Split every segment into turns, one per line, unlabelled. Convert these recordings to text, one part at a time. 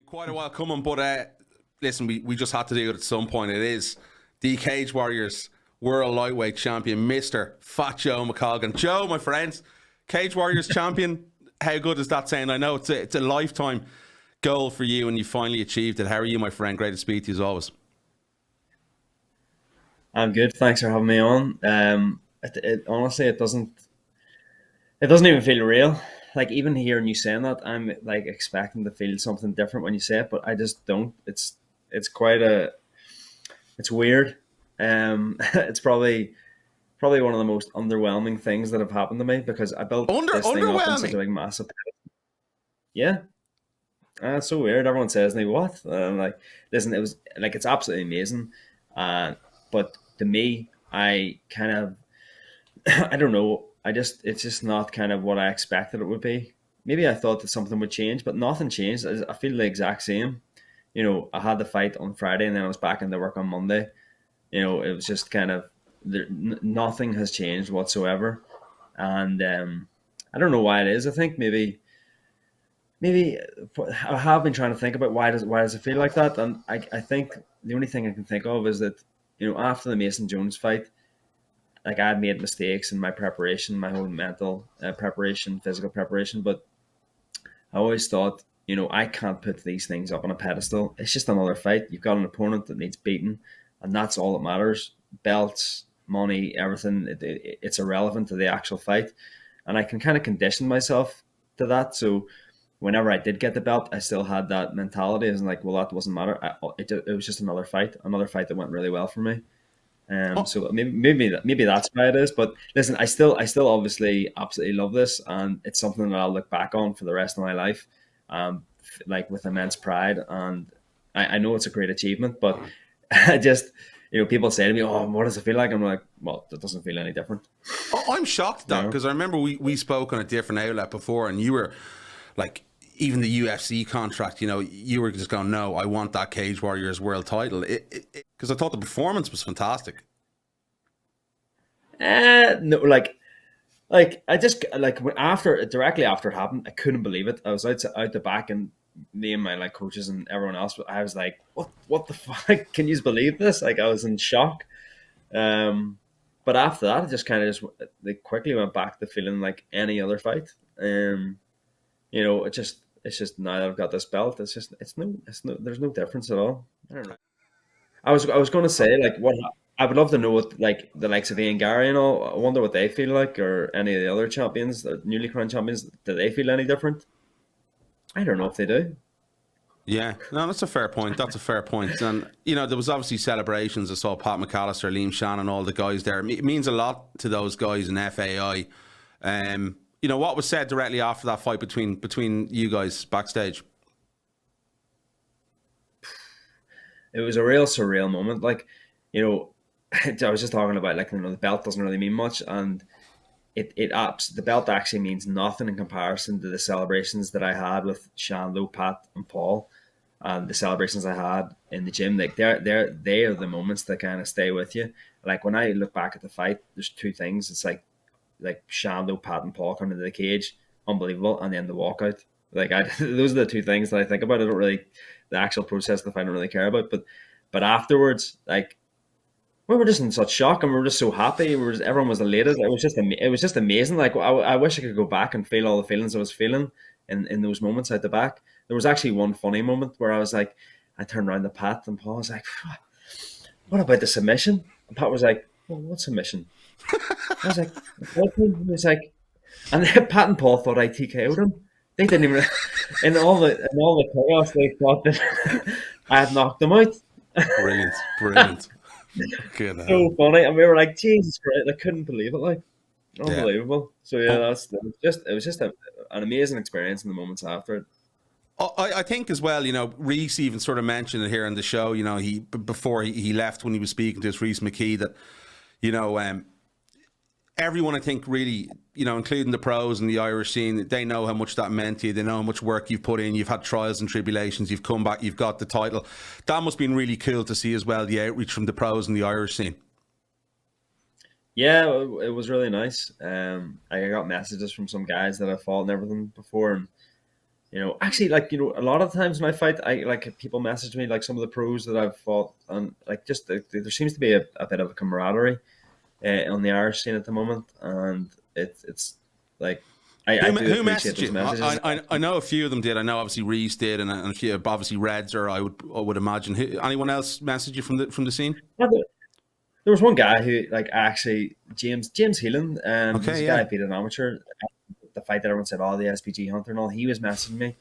Quite a while coming, but listen, we just had to do it at some point. It is the Cage Warriors World Lightweight Champion, Mr. Fat Joe McColgan. Joe, my friend, Cage Warriors Champion. How good is that saying? I know it's a lifetime goal for you, and you finally achieved it. How are you, my friend? Great to speak to you as always.
I'm good. Thanks for having me on. Honestly, it doesn't even feel real. Like even hearing you saying that, I'm like expecting to feel something different when you say it, but I just don't. It's quite it's weird. It's probably one of the most underwhelming things that have happened to me because I built this thing up in such a
Underwhelming.
big massive. Yeah, it's so weird. Everyone says to me, "What?" And I'm like, "Listen, it was like it's absolutely amazing." But to me, I kind of I don't know. It's just not kind of what I expected it would be. Maybe I thought that something would change, but nothing changed. I feel the exact same. I had the fight on Friday, and then I was back into work on Monday. It was just kind of nothing has changed whatsoever, and I don't know why it is. I think maybe I have been trying to think about why does it feel like that, and I think the only thing I can think of is that after the Mason Jones fight, like I had made mistakes in my preparation, my whole mental preparation, physical preparation, but I always thought, I can't put these things up on a pedestal. It's just another fight. You've got an opponent that needs beaten, and that's all that matters. Belts, money, everything, it's irrelevant to the actual fight. And I can kind of condition myself to that. So whenever I did get the belt, I still had that mentality. I was like, well, that doesn't matter. It was just another fight that went really well for me.
Oh,
So maybe that's why it is. But listen, I still obviously absolutely love this, and it's something that I'll look back on for the rest of my life, like with immense pride. And I know it's a great achievement, but I just people say to me, "Oh, what does it feel like?" I'm like, "Well, it doesn't feel any different."
I'm shocked at
You
that
know?
because I remember we spoke on a different outlet before, and you were like, even the UFC contract, you were just going, no, I want that Cage Warriors world title. Because I thought the performance was fantastic.
No, like I just like after directly after it happened, I couldn't believe it. I was out the back, and me and my like coaches and everyone else, I was like, "What the fuck? Can you believe this?" Like I was in shock. Um, but after that, it just kind of just like quickly went back to feeling like any other fight. It's just now that I've got this belt, it's no there's no difference at all. I don't know. I was going to say like what I would love to know what like the likes of Ian Gary and all. I wonder what they feel like, or any of the other champions, the newly crowned champions. Do they feel any different? I don't know if they do.
Yeah, no, that's a fair point. That's a fair point. And, there was obviously celebrations. I saw Pat McAllister, Liam Shannon, all the guys there. It means a lot to those guys in FAI. What was said directly after that fight between you guys backstage?
It was a real surreal moment. Like, you know, I was just talking about like the belt doesn't really mean much, and the belt actually means nothing in comparison to the celebrations that I had with Shando, Pat, and Paul, and the celebrations I had in the gym. Like they are the moments that kind of stay with you. Like when I look back at the fight, there's two things. It's like Shando, Pat, and Paul coming into the cage, unbelievable, and then the walkout. Like those are the two things that I think about. I don't really the actual process of the fight I don't really care about, but afterwards, like we were just in such shock and we were just so happy. Everyone was elated. It was just amazing. Like I wish I could go back and feel all the feelings I was feeling in those moments out the back. There was actually one funny moment where I was like, I turned around to Pat and Paul was like, "What about the submission?" And Pat was like, "Well, what submission?" I was like, "What?" He was like, and then Pat and Paul thought I TKO'd him. They didn't even in all the chaos they thought that I had knocked them out.
Brilliant, brilliant. Good hell.
So funny, and we were like, Jesus Christ, I couldn't believe it, like
Yeah.
unbelievable. So yeah,
Oh,
it was just an amazing experience in the moments after it.
I think as well, Reese even sort of mentioned it here on the show, before he left when he was speaking to us, Reese McKee, that, you know, um, everyone, I think, really, including the pros and the Irish scene, they know how much that meant to you. They know how much work you've put in. You've had trials and tribulations. You've come back. You've got the title. That must have been really cool to see as well, the outreach from the pros and the Irish scene.
Yeah, it was really nice. I got messages from some guys that I fought and everything before, and Actually, like, a lot of times when I fight, I like people message me, like some of the pros that I've fought, and like just there seems to be a bit of a camaraderie on the Irish scene at the moment, and it's like I do
Who
appreciate
messaged
those
you?
messages.
I know a few of them did. I know obviously Reese did, and a few obviously Reds, or I would imagine. Anyone else messaged you from the scene?
Yeah, there was one guy who, like, actually James Heelan, he's a
Okay,
guy
yeah.
I beat an amateur. The fight that everyone said, "Oh, the SPG Hunter," and all. He was messaging me,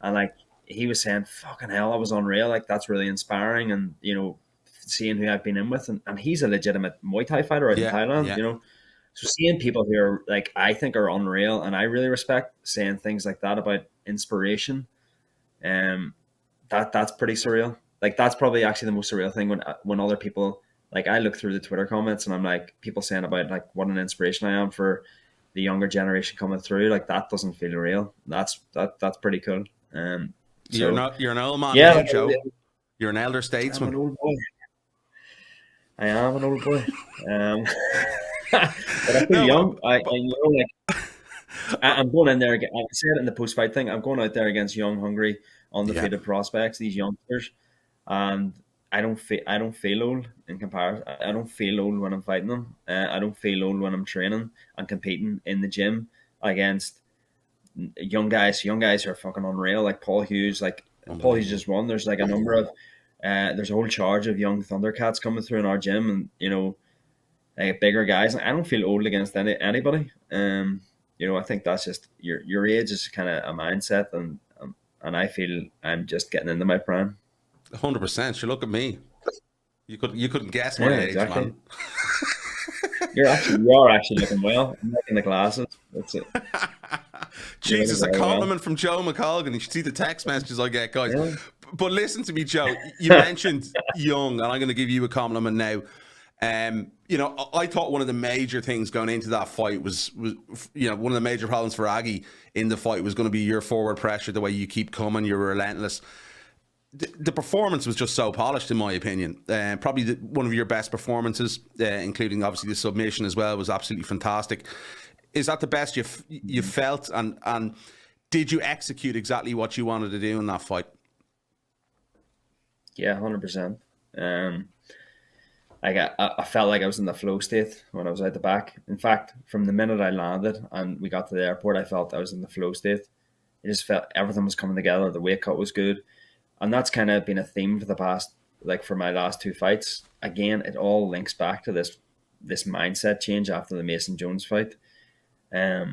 and like he was saying, "Fucking hell, that was unreal! Like, that's really inspiring." And seeing who I've been in with, and he's a legitimate Muay Thai fighter out in
Yeah,
Thailand.
yeah.
So seeing people who are, like, I think are unreal, and I really respect, saying things like that about inspiration, um, that's pretty surreal. Like, that's probably actually the most surreal thing, when other people, like, I look through the Twitter comments and I'm like, people saying about, like, what an inspiration I am for the younger generation coming through. Like, that doesn't feel real. That's pretty cool. So
You're an old man
yeah,
now,
like,
Joe. You're an elder
I'm an
statesman.
old boy. I am an old boy. Um, but I feel
No,
young.
but
Like, I'm going in there again. I said it in the post fight thing. I'm going out there against young, hungry,
yeah,
undefeated prospects. These youngsters, and I don't feel old in comparison. I don't feel old when I'm fighting them. I don't feel old when I'm training and competing in the gym against young guys. Young guys who are fucking unreal. Like Paul Hughes. Like, Paul Hughes
unbelievable.
just won. There's like a number of there's a whole charge of young Thundercats coming through in our gym, and like bigger guys. I don't feel old against anybody. I think that's just your age is kind of a mindset, and I feel I'm just getting into my prime.
100%. You look at me. You couldn't guess my
Yeah,
age,
exactly.
man.
You are actually looking well. I'm making the glasses. That's it. You're looking
Jesus, a
very well.
compliment from Joe McColgan. You should see the text messages I get, guys.
Yeah.
But listen to me, Joe. You mentioned young, and I'm going to give you a compliment now. I thought one of the major things going into that fight was one of the major problems for Agy in the fight was going to be your forward pressure, the way you keep coming, you're relentless. The performance was just so polished, in my opinion. Probably one of your best performances, including obviously the submission as well, was absolutely fantastic. Is that the best you felt? And did you execute exactly what you wanted to do in that fight?
Yeah, 100%. I felt like I was in the flow state when I was out the back. In fact, from the minute I landed and we got to the airport, I felt I was in the flow state. It just felt everything was coming together. The weight cut was good, and that's kind of been a theme for the past, like, for my last two fights. Again, it all links back to this mindset change after the Mason Jones fight. I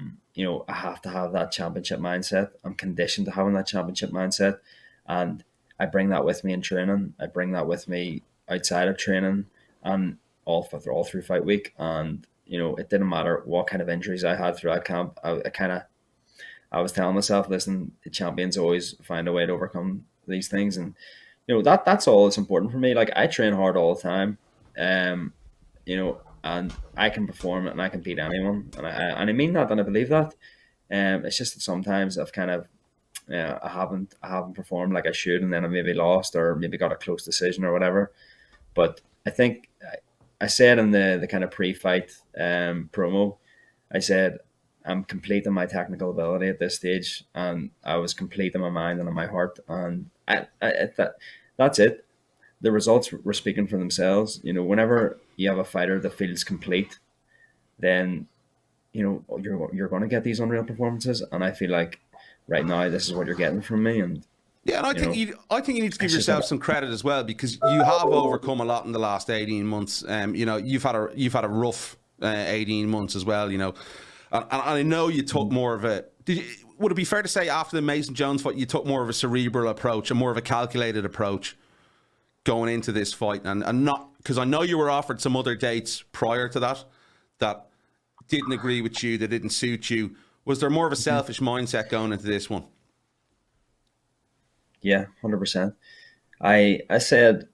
have to have that championship mindset. I'm conditioned to having that championship mindset, and I bring that with me in training. I bring that with me outside of training, and all through fight week. And it didn't matter what kind of injuries I had throughout camp. I was telling myself, listen, the champions always find a way to overcome these things, and that's all that's important for me. Like, I train hard all the time, um, and I can perform and I can beat anyone, and I mean that, and I believe that. It's just that sometimes I've kind of I haven't performed like I should, and then I maybe lost or maybe got a close decision or whatever. But I think I said in the kind of pre-fight promo, I said I'm complete in my technical ability at this stage, and I was complete in my mind and in my heart, and that's it. The results were speaking for themselves. Whenever you have a fighter that feels complete, then you're going to get these unreal performances, and I feel like right now this is what you're getting from me, and
Yeah, and
you know
I think you need to give
it's just
yourself some credit as well, because you have overcome a lot in the last 18 months. You've had a rough 18 months as well. And I know you took more of a. Would it be fair to say after the Mason Jones fight, you took more of a cerebral approach, a more of a calculated approach going into this fight, and not because I know you were offered some other dates prior to that didn't agree with you, that didn't suit you. Was there more of a selfish mindset going into this one?
Yeah, 100%. I said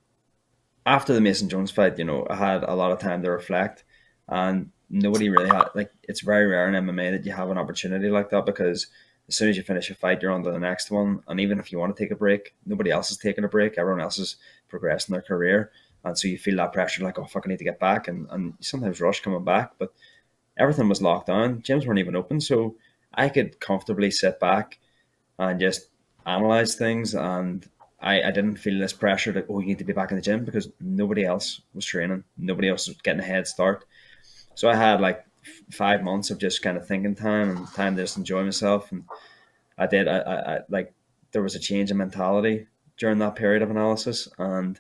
after the Mason Jones fight, I had a lot of time to reflect, and nobody really had, like, it's very rare in MMA that you have an opportunity like that, because as soon as you finish a fight, you're on to the next one. And even if you want to take a break, nobody else is taking a break. Everyone else is progressing their career. And so you feel that pressure, like, oh, fuck, I need to get back. And you sometimes rush coming back. But everything was locked down. Gyms weren't even open. So I could comfortably sit back and just analyze things. And I didn't feel this pressure that, oh, you need to be back in the gym, because nobody else was training, nobody else was getting a head start. So I had like 5 months of just kind of thinking time and time to just enjoy myself. And I did. I like, there was a change in mentality during that period of analysis. And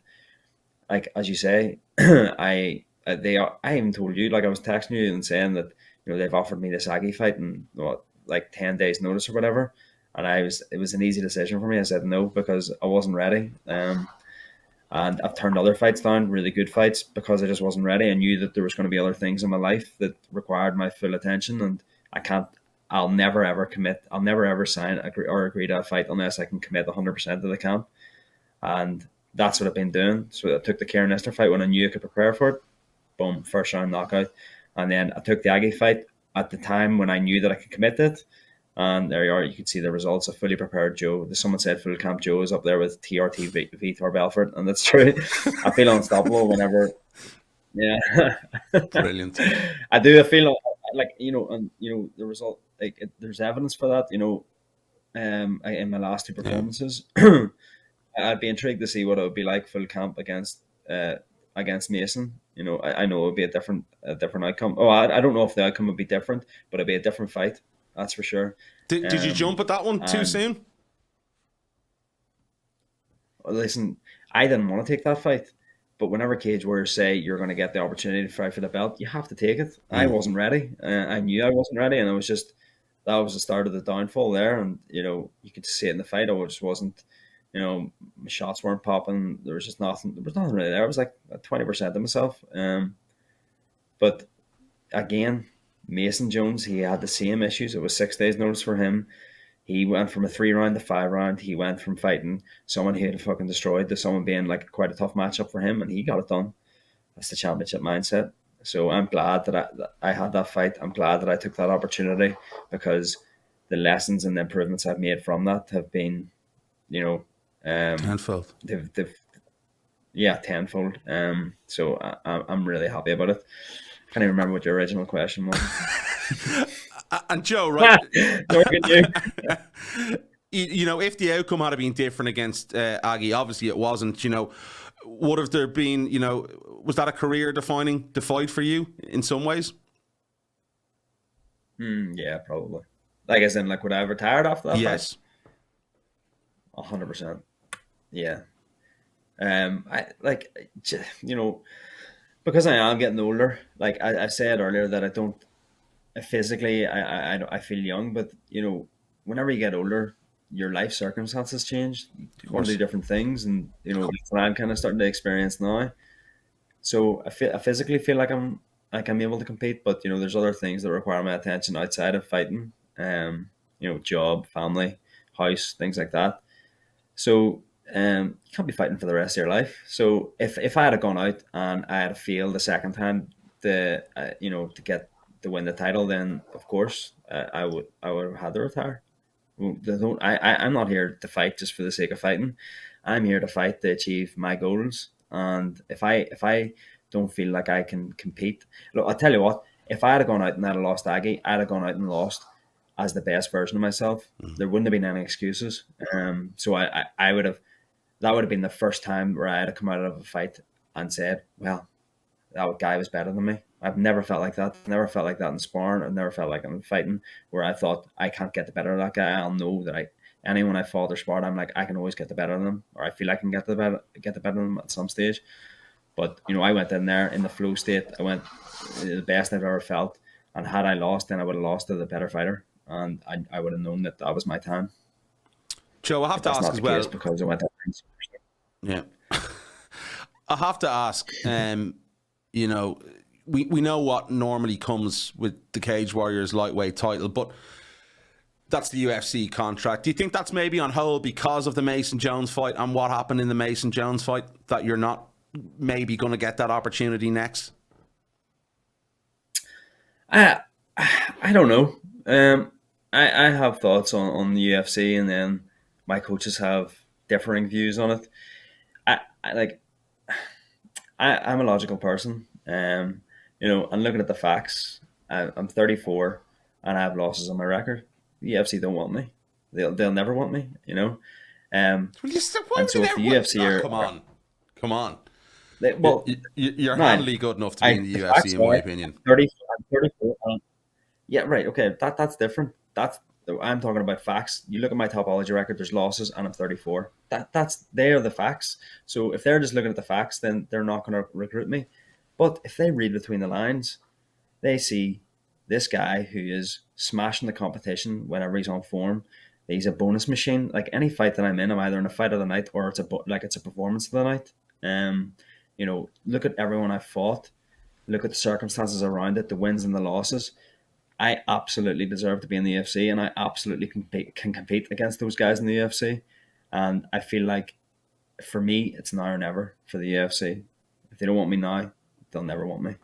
like, as you say, I even told you, like, I was texting you and saying that, they've offered me this Agy fight in what, like 10 days notice or whatever. And it was an easy decision for me. I said no, because I wasn't ready. And I've turned other fights down, really good fights, because I just wasn't ready. I knew that there was going to be other things in my life that required my full attention, and I can't. I'll never ever commit. I'll never ever sign or agree to a fight unless I can commit 100% of the camp, and that's what I've been doing. So I took the Kieran Lister fight when I knew I could prepare for it. Boom, first round knockout, and then I took the Agy fight at the time when I knew that I could commit to it. And there you are. You can see the results. A fully prepared Joe. Someone said full camp Joe is up there with TRT Vitor Belfort, and that's true. I feel unstoppable whenever. Yeah,
Brilliant.
I do. I feel like, and the result. Like, there's evidence for that. In my last two performances, I'd be intrigued to see what it would be like full camp against Mason. I know it would be a different outcome. Oh, I don't know if the outcome would be different, but it'd be a different fight. That's for sure.
Did you jump at that one too soon?
Listen, I didn't want to take that fight, but whenever Cage Warriors say you're going to get the opportunity to fight for the belt, you have to take it. I wasn't ready. I knew I wasn't ready, and it was just, that was the start of the downfall there. And you could see it in the fight. I just wasn't. My shots weren't popping. There was just nothing. There was nothing really there. I was like 20% of myself. But again, Mason Jones, he had the same issues. It was 6 days notice for him. He went from a 3-round to 5-round. He went from fighting someone he had fucking destroyed to someone being like quite a tough matchup for him, and he got it done. That's the championship mindset. So I'm glad that I had that fight. I'm glad that I took that opportunity, because the lessons and the improvements I've made from that have been,
Tenfold.
Tenfold. So I'm really happy about it. I can't even remember what your original question was.
And Joe, right?
You.
If the outcome had been different against Agy, obviously it wasn't. Would have there been? Was that a career-defining fight for you in some ways?
Yeah, probably. Like, as in, like, would I have retired after that?
Yes.
Fight? 100%. Yeah. I like, because I am getting older. Like I said earlier, that I don't physically. I feel young, but whenever you get older, your life circumstances change. You want to do different things, and that's what I'm kind of starting to experience now. So I physically feel like I'm able to compete, but there's other things that require my attention outside of fighting. Job, family, house, things like that. So you can't be fighting for the rest of your life. So if I had gone out and I had failed the second time to to win the title, then of course I would have had to retire. I'm not here to fight just for the sake of fighting. I'm here to fight to achieve my goals. And if I don't feel like I can compete, look, I'll tell you what. If I had gone out and I'd lost Agy, I'd have gone out and lost as the best version of myself. There wouldn't have been any excuses. So I would have. That would have been the first time where I had to come out of a fight and said, well, that guy was better than me. I've never felt like that. Never felt like that in sparring. I've never felt like I'm fighting where I thought I can't get the better of that guy. I'll know that anyone I fought or sparred, I'm like, I can always get the better of them, or I feel I can get the better of them at some stage. But I went in there in the flow state. I went the best I've ever felt. And had I lost, then I would have lost to the better fighter, and I would have known that was my time.
Joe, I have to ask as well,
because I went there.
Yeah, I have to ask. We know what normally comes with the Cage Warriors lightweight title, but that's the UFC contract. Do you think that's maybe on hold because of the Mason Jones fight and what happened in the Mason Jones fight, that you're not maybe going to get that opportunity next?
I don't know. I have thoughts on the UFC, and then my coaches have differing views on it. I'm a logical person. And looking at the facts, I'm 34 and I have losses on my record. The UFC don't want me. They'll never want me, you know.
Well, why
And
would they
so if the
never
UFC are,
come on.
well,
You're
man,
handily good enough to be in the
the
UFC,
facts
in my
are
opinion.
30, I'm 34. Yeah, right. Okay, that's different. I'm talking about facts. You look at my topology record. There's losses, and I'm 34. They are the facts. So if they're just looking at the facts, then they're not going to recruit me. But if they read between the lines, they see this guy who is smashing the competition whenever he's on form. He's a bonus machine. Like any fight that I'm in, I'm either in a fight of the night or it's a performance of the night. You know, look at everyone I've fought. Look at the circumstances around it, the wins and the losses. I absolutely deserve to be in the UFC, and I absolutely can compete against those guys in the UFC. And I feel like, for me, it's now or never for the UFC. If they don't want me now, they'll never want me.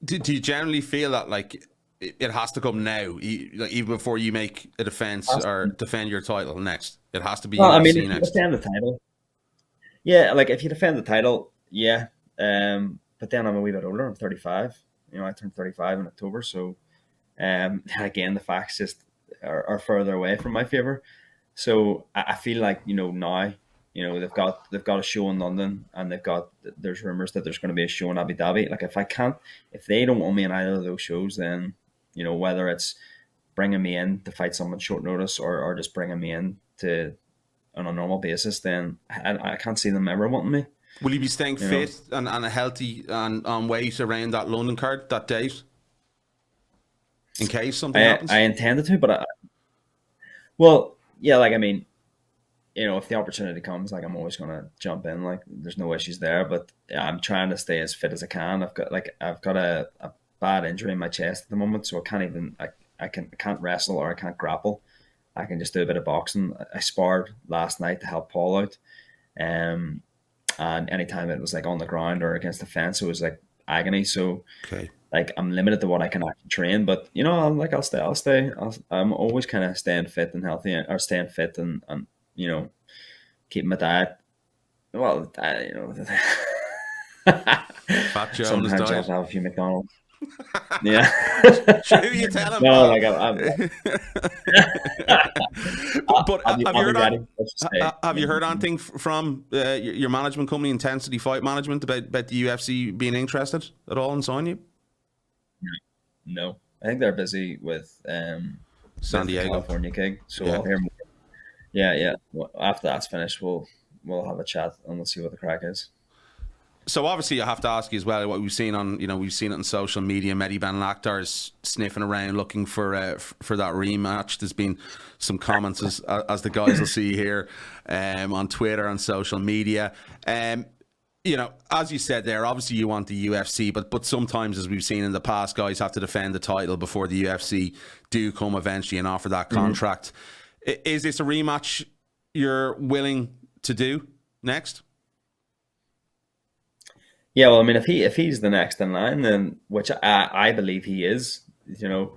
Do you generally feel that like it has to come now, even before you make a defense or defend your title next? It has to be
Well, I
UFC
mean, if you
next.
defend the title, yeah, like if you defend the title, yeah. But then I'm a wee bit older. I'm 35. You know, I turned 35 in October, so again, the facts just are further away from my favor. So I feel like, you know, now, you know, they've got a show in London, and there's rumors that there's going to be a show in Abu Dhabi. Like if they don't want me in either of those shows, then, you know, whether it's bringing me in to fight someone short notice or just bringing me in to on a normal basis, then I can't see them ever wanting me.
Will you be staying
You
fit and a healthy and on weight around that London card, that date, in case something happens?
I intended to, but well, yeah, like I mean, you know, if the opportunity comes, like I'm always gonna jump in. Like there's no issues there, but yeah, I'm trying to stay as fit as I can. I've got a bad injury in my chest at the moment, so I can't wrestle or I can't grapple. I can just do a bit of boxing. I sparred last night to help Paul out, and anytime it was like on the ground or against the fence, it was like agony. So
Okay.
like I'm limited to what I can actually train, but you know, I'm always kind of staying fit and healthy, or staying fit and you know, keeping my diet. Well, you know,
Fat Joe on his
sometimes you
diet.
have to have a few McDonald's. Yeah.
Sure, who you telling,
No,
pal?
like I'm
But
I'll be ready. Let's just say.
have you heard anything from your management company, Intensity Fight Management, about the UFC being interested at all in signing you?
No, I think they're busy with
San
the
Diego.
California gig, so
Yeah.
I'll hear more. Yeah, yeah. Well, after that's finished, we'll have a chat and we'll see what the crack is.
So obviously, I have to ask you as well what we've seen it on social media. Mehdi Ben Lakhtar's sniffing around looking for that rematch. There's been some comments as the guys will see here on Twitter and social media. You know, as you said there, obviously you want the UFC, but sometimes, as we've seen in the past, guys have to defend the title before the UFC do come eventually and offer that contract. Is this a rematch you're willing to do next?
Yeah, well, I mean, if he's the next in line, then which I believe he is, you know,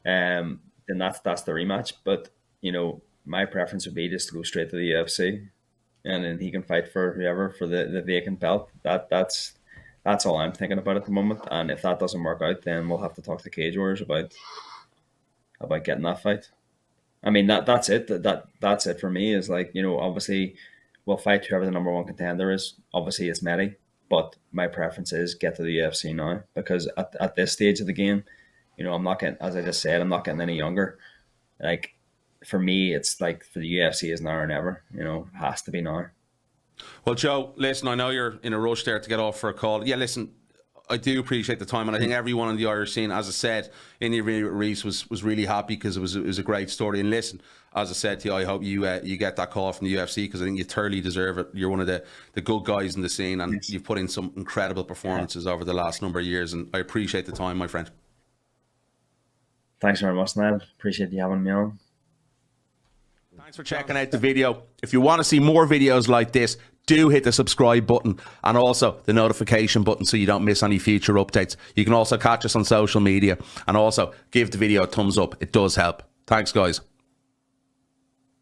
then that's the rematch. But you know, my preference would be just to go straight to the UFC, and then he can fight for whoever for the vacant belt. That's all I'm thinking about at the moment. And if that doesn't work out, then we'll have to talk to Cage Warriors about getting that fight. I mean, that's it. That's it for me. Is like, you know, obviously we'll fight whoever the number one contender is. Obviously, it's Mehdi. But my preference is get to the UFC now, because at this stage of the game, you know, I'm not getting, as I just said, I'm not getting any younger. Like, for me, it's like for the UFC is now or never. You know, it has to be now.
Well, Joe, listen, I know you're in a rush there to get off for a call. Yeah, listen, I do appreciate the time, and I think everyone in the Irish scene, as I said, in the interview with Reese was really happy because it was a great story. And listen, as I said to you, I hope you get that call from the UFC, because I think you thoroughly deserve it. You're one of the good guys in the scene, and you've put in some incredible performances over the last number of years, and I appreciate the time, my friend.
Thanks very much, Niall. Appreciate you having me on.
Thanks for checking out the video. If you want to see more videos like this, do hit the subscribe button and also the notification button so you don't miss any future updates. You can also catch us on social media, and also give the video a thumbs up. It does help. Thanks, guys.